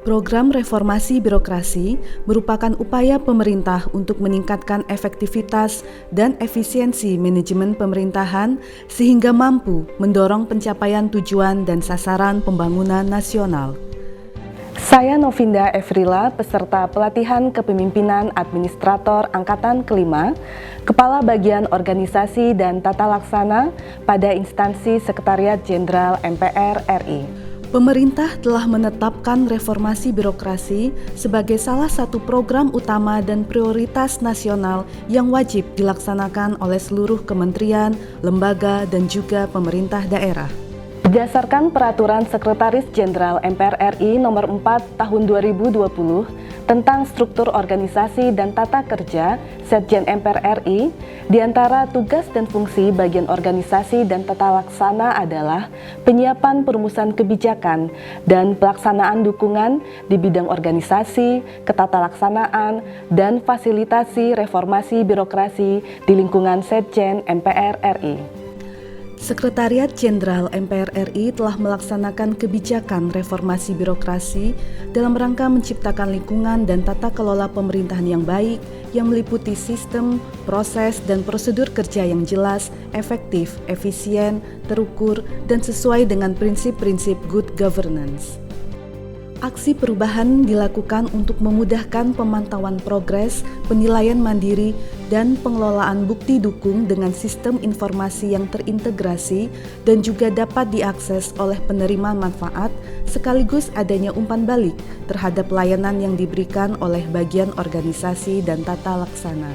Program reformasi birokrasi merupakan upaya pemerintah untuk meningkatkan efektivitas dan efisiensi manajemen pemerintahan sehingga mampu mendorong pencapaian tujuan dan sasaran pembangunan nasional. Saya Novinda Efrila, peserta pelatihan kepemimpinan administrator Angkatan Kelima, Kepala Bagian Organisasi dan Tata Laksana pada instansi Sekretariat Jenderal MPR RI. Pemerintah telah menetapkan reformasi birokrasi sebagai salah satu program utama dan prioritas nasional yang wajib dilaksanakan oleh seluruh kementerian, lembaga, dan juga pemerintah daerah. Berdasarkan Peraturan Sekretaris Jenderal MPR RI Nomor 4 Tahun 2020 tentang struktur organisasi dan tata kerja Setjen MPR RI, di antara tugas dan fungsi bagian organisasi dan tata laksana adalah penyiapan perumusan kebijakan dan pelaksanaan dukungan di bidang organisasi, ketatalaksanaan, dan fasilitasi reformasi birokrasi di lingkungan Setjen MPR RI. Sekretariat Jenderal MPR RI telah melaksanakan kebijakan reformasi birokrasi dalam rangka menciptakan lingkungan dan tata kelola pemerintahan yang baik yang meliputi sistem, proses, dan prosedur kerja yang jelas, efektif, efisien, terukur, dan sesuai dengan prinsip-prinsip good governance. Aksi perubahan dilakukan untuk memudahkan pemantauan progres, penilaian mandiri, dan pengelolaan bukti dukung dengan sistem informasi yang terintegrasi dan juga dapat diakses oleh penerima manfaat, sekaligus adanya umpan balik terhadap layanan yang diberikan oleh bagian organisasi dan tata laksana.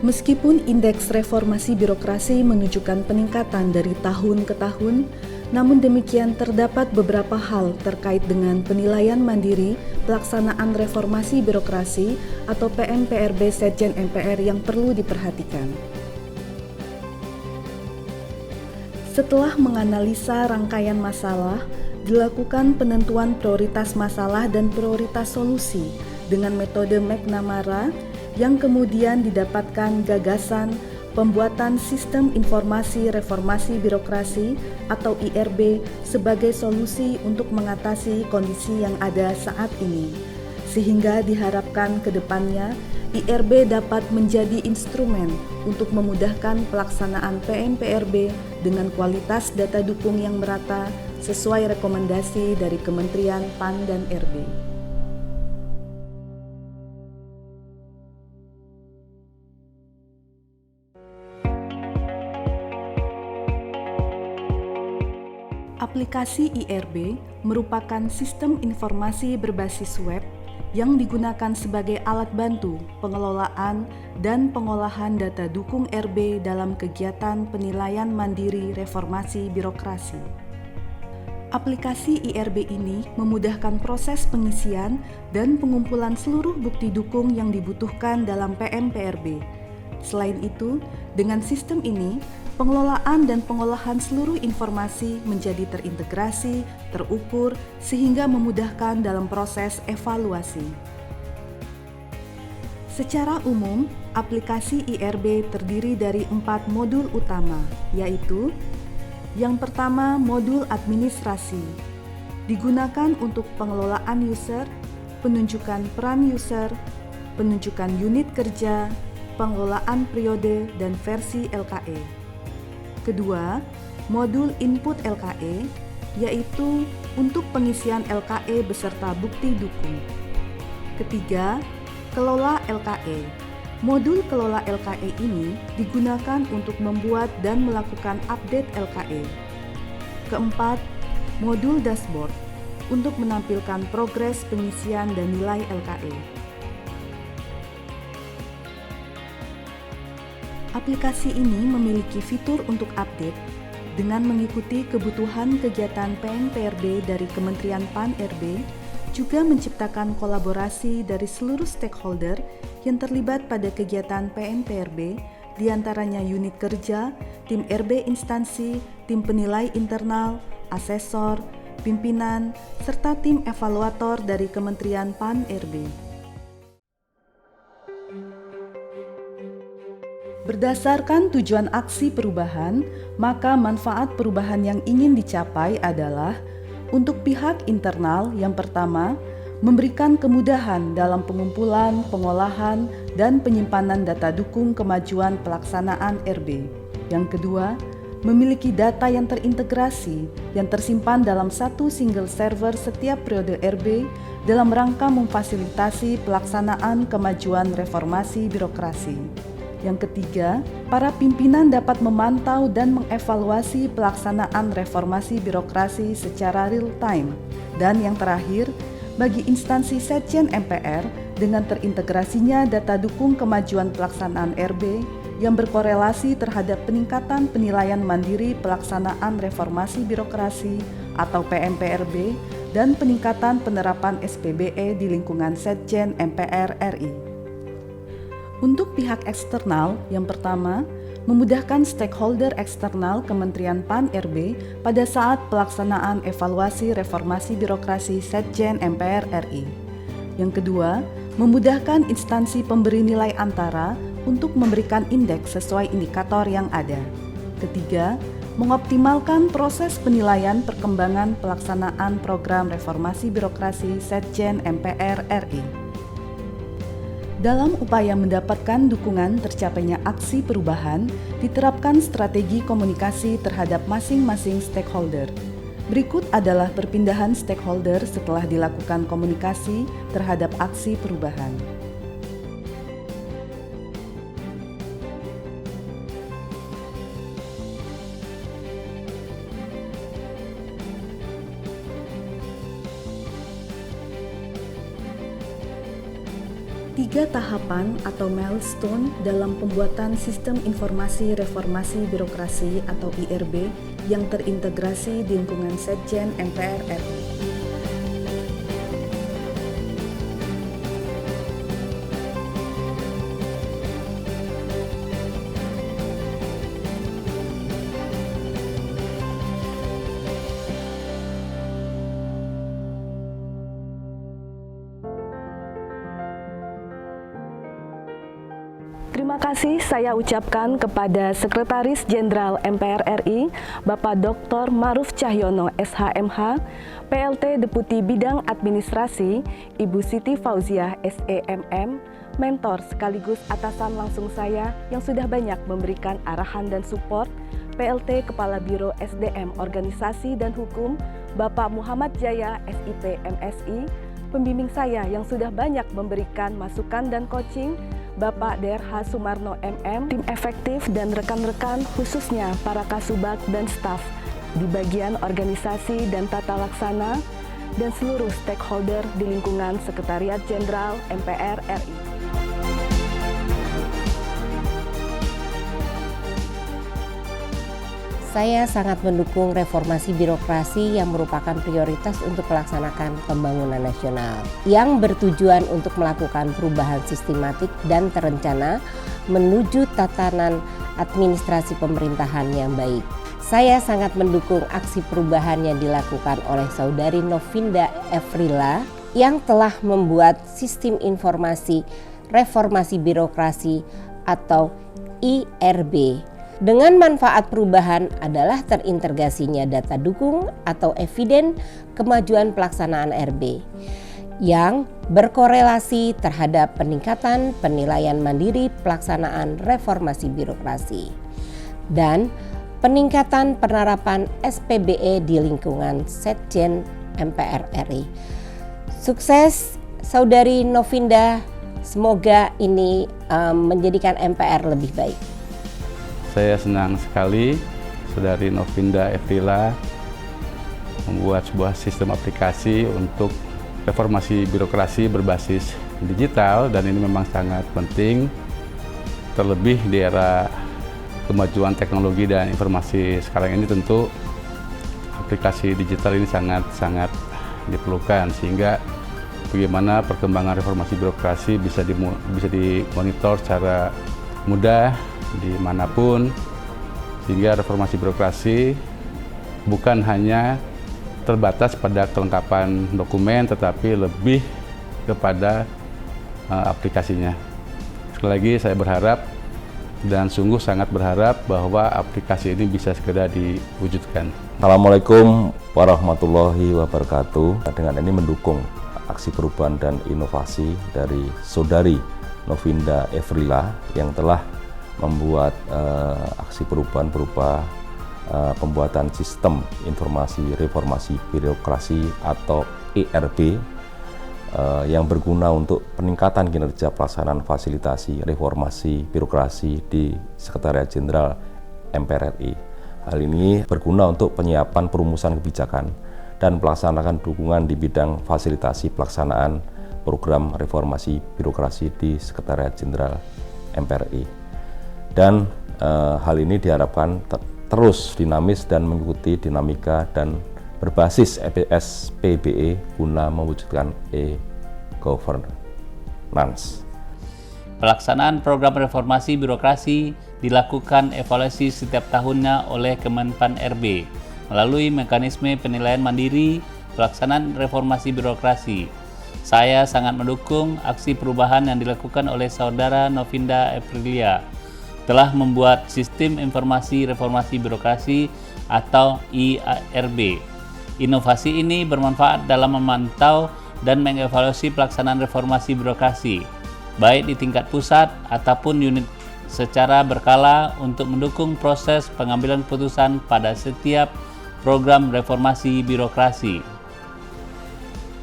Meskipun indeks reformasi birokrasi menunjukkan peningkatan dari tahun ke tahun, namun demikian terdapat beberapa hal terkait dengan penilaian mandiri pelaksanaan reformasi birokrasi atau PMPRB Setjen MPR yang perlu diperhatikan. Setelah menganalisa rangkaian masalah, dilakukan penentuan prioritas masalah dan prioritas solusi dengan metode McNamara yang kemudian didapatkan gagasan pembuatan Sistem Informasi Reformasi Birokrasi atau IRB sebagai solusi untuk mengatasi kondisi yang ada saat ini, sehingga diharapkan ke depannya IRB dapat menjadi instrumen untuk memudahkan pelaksanaan PMPRB dengan kualitas data dukung yang merata sesuai rekomendasi dari Kementerian PAN dan RB. Aplikasi IRB merupakan sistem informasi berbasis web yang digunakan sebagai alat bantu pengelolaan dan pengolahan data dukung RB dalam kegiatan penilaian mandiri reformasi birokrasi. Aplikasi IRB ini memudahkan proses pengisian dan pengumpulan seluruh bukti dukung yang dibutuhkan dalam PMPRB. Selain itu, dengan sistem ini, pengelolaan dan pengolahan seluruh informasi menjadi terintegrasi, terukur, sehingga memudahkan dalam proses evaluasi. Secara umum, aplikasi IRB terdiri dari 4 modul utama, yaitu yang pertama, modul administrasi, digunakan untuk pengelolaan user, penunjukan peran user, penunjukan unit kerja, pengelolaan periode, dan versi LKE. Kedua, modul input LKE, yaitu untuk pengisian LKE beserta bukti dukung. Ketiga, kelola LKE. Modul kelola LKE ini digunakan untuk membuat dan melakukan update LKE. Keempat, modul dashboard, untuk menampilkan progres pengisian dan nilai LKE. Aplikasi ini memiliki fitur untuk update dengan mengikuti kebutuhan kegiatan PMPRB dari Kementerian PAN-RB, juga menciptakan kolaborasi dari seluruh stakeholder yang terlibat pada kegiatan PMPRB, diantaranya unit kerja, tim RB instansi, tim penilai internal, asesor, pimpinan, serta tim evaluator dari Kementerian PAN-RB. Berdasarkan tujuan aksi perubahan, maka manfaat perubahan yang ingin dicapai adalah Untuk pihak internal, yang pertama, memberikan kemudahan dalam pengumpulan, pengolahan, dan penyimpanan data dukung kemajuan pelaksanaan RB. Yang kedua, memiliki data yang terintegrasi yang tersimpan dalam satu single server setiap periode RB dalam rangka memfasilitasi pelaksanaan kemajuan reformasi birokrasi. Yang ketiga, para pimpinan dapat memantau dan mengevaluasi pelaksanaan reformasi birokrasi secara real-time. Dan yang terakhir, bagi instansi Setjen MPR dengan terintegrasinya data dukung kemajuan pelaksanaan RB yang berkorelasi terhadap peningkatan penilaian mandiri pelaksanaan reformasi birokrasi atau PMPRB dan peningkatan penerapan SPBE di lingkungan Setjen MPR RI. Untuk pihak eksternal, yang pertama, memudahkan stakeholder eksternal Kementerian PAN-RB pada saat pelaksanaan evaluasi reformasi birokrasi Setjen MPR RI. Yang kedua, memudahkan instansi pemberi nilai antara untuk memberikan indeks sesuai indikator yang ada. Ketiga, mengoptimalkan proses penilaian perkembangan pelaksanaan program reformasi birokrasi Setjen MPR RI. Dalam upaya mendapatkan dukungan tercapainya aksi perubahan, diterapkan strategi komunikasi terhadap masing-masing stakeholder. Berikut adalah perpindahan stakeholder setelah dilakukan komunikasi terhadap aksi perubahan. Tiga tahapan atau milestone dalam pembuatan Sistem Informasi Reformasi Birokrasi atau IRB yang terintegrasi di lingkungan Setjen MPR RI. Terima kasih saya ucapkan kepada Sekretaris Jenderal MPR RI, Bapak Dr. Maruf Cahyono SHMH, PLT Deputi Bidang Administrasi, Ibu Siti Fauziah SEMM, mentor sekaligus atasan langsung saya yang sudah banyak memberikan arahan dan support, PLT Kepala Biro SDM Organisasi dan Hukum, Bapak Muhammad Jaya SIP MSI, pembimbing saya yang sudah banyak memberikan masukan dan coaching, Bapak DRH Sumarno MM, tim efektif dan rekan-rekan khususnya para kasubag dan staf di bagian organisasi dan tata laksana, dan seluruh stakeholder di lingkungan Sekretariat Jenderal MPR RI. Saya sangat mendukung reformasi birokrasi yang merupakan prioritas untuk melaksanakan pembangunan nasional yang bertujuan untuk melakukan perubahan sistematik dan terencana menuju tatanan administrasi pemerintahan yang baik. Saya sangat mendukung aksi perubahan yang dilakukan oleh Saudari Novinda Efrila yang telah membuat Sistem Informasi Reformasi Birokrasi atau IRB. Dengan manfaat perubahan adalah terintegrasinya data dukung atau eviden kemajuan pelaksanaan RB yang berkorelasi terhadap peningkatan penilaian mandiri pelaksanaan reformasi birokrasi dan peningkatan penerapan SPBE di lingkungan Setjen MPR RI. Sukses Saudari Novinda, semoga ini menjadikan MPR lebih baik. Saya senang sekali Saudari Novinda Efrila membuat sebuah sistem aplikasi untuk reformasi birokrasi berbasis digital, dan ini memang sangat penting, terlebih di era kemajuan teknologi dan informasi sekarang ini. Tentu aplikasi digital ini sangat diperlukan, sehingga bagaimana perkembangan reformasi birokrasi bisa dimonitor secara mudah dimanapun, sehingga reformasi birokrasi bukan hanya terbatas pada kelengkapan dokumen, tetapi lebih kepada aplikasinya. Sekali lagi saya berharap dan sungguh sangat berharap bahwa aplikasi ini bisa segera diwujudkan. Assalamualaikum warahmatullahi wabarakatuh. Dengan ini mendukung aksi perubahan dan inovasi dari Saudari Novinda Efrila yang telah membuat aksi perubahan berupa pembuatan sistem informasi reformasi birokrasi atau ERB yang berguna untuk peningkatan kinerja pelaksanaan fasilitasi reformasi birokrasi di Sekretariat Jenderal MPR RI. Hal ini berguna untuk penyiapan perumusan kebijakan dan pelaksanaan dukungan di bidang fasilitasi pelaksanaan program reformasi birokrasi di Sekretariat Jenderal MPR RI. Dan hal ini diharapkan terus dinamis dan mengikuti dinamika dan berbasis SPBE guna mewujudkan e-governance. Pelaksanaan program reformasi birokrasi dilakukan evaluasi setiap tahunnya oleh Kemenpan RB melalui mekanisme penilaian mandiri pelaksanaan reformasi birokrasi. Saya sangat mendukung aksi perubahan yang dilakukan oleh Saudara Novinda Efrila telah membuat sistem informasi reformasi birokrasi atau IRB. Inovasi ini bermanfaat dalam memantau dan mengevaluasi pelaksanaan reformasi birokrasi, baik di tingkat pusat ataupun unit secara berkala untuk mendukung proses pengambilan keputusan pada setiap program reformasi birokrasi.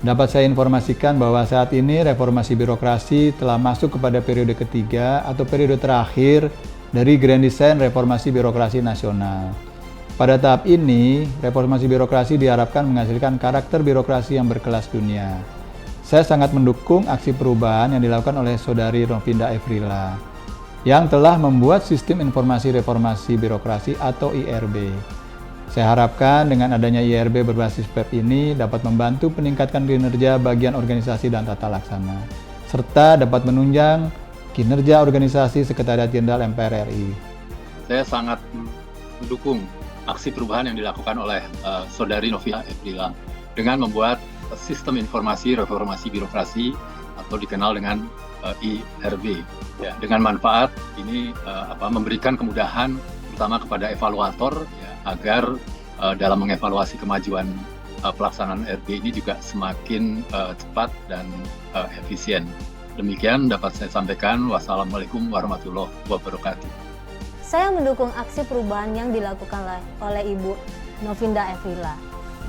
Dapat saya informasikan bahwa saat ini reformasi birokrasi telah masuk kepada periode ketiga atau periode terakhir dari Grand Design Reformasi Birokrasi Nasional. Pada tahap ini, reformasi birokrasi diharapkan menghasilkan karakter birokrasi yang berkelas dunia. Saya sangat mendukung aksi perubahan yang dilakukan oleh Saudari Novinda Efrila yang telah membuat sistem informasi reformasi birokrasi atau IRB. Saya harapkan dengan adanya IRB berbasis web ini dapat membantu meningkatkan kinerja bagian organisasi dan tata laksana, serta dapat menunjang kinerja organisasi Sekretariat Jenderal MPR RI. Saya sangat mendukung aksi perubahan yang dilakukan oleh Saudari Novinda Efrila dengan membuat sistem informasi reformasi birokrasi atau dikenal dengan IRB. Ya, dengan manfaat ini memberikan kemudahan terutama kepada evaluator ya, agar dalam mengevaluasi kemajuan pelaksanaan RB ini juga semakin cepat dan efisien. Demikian dapat saya sampaikan. Wassalamualaikum warahmatullahi wabarakatuh. Saya mendukung aksi perubahan yang dilakukan oleh Ibu Novinda Efrila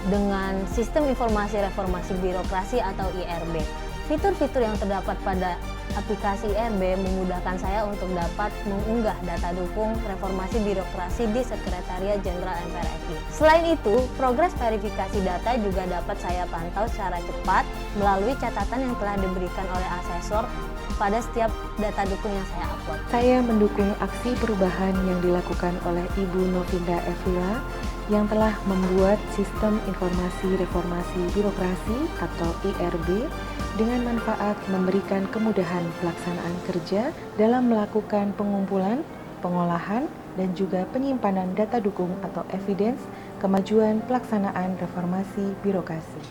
dengan sistem informasi reformasi birokrasi atau IRB. Fitur-fitur yang terdapat pada aplikasi IRB memudahkan saya untuk dapat mengunggah data dukung reformasi birokrasi di Sekretariat Jenderal MPR RI. Selain itu, progres verifikasi data juga dapat saya pantau secara cepat melalui catatan yang telah diberikan oleh asesor pada setiap data dukung yang saya upload. Saya mendukung aksi perubahan yang dilakukan oleh Ibu Novinda Efrila yang telah membuat sistem informasi reformasi birokrasi atau IRB dengan manfaat memberikan kemudahan pelaksanaan kerja dalam melakukan pengumpulan, pengolahan, dan juga penyimpanan data dukung atau evidence kemajuan pelaksanaan reformasi birokrasi.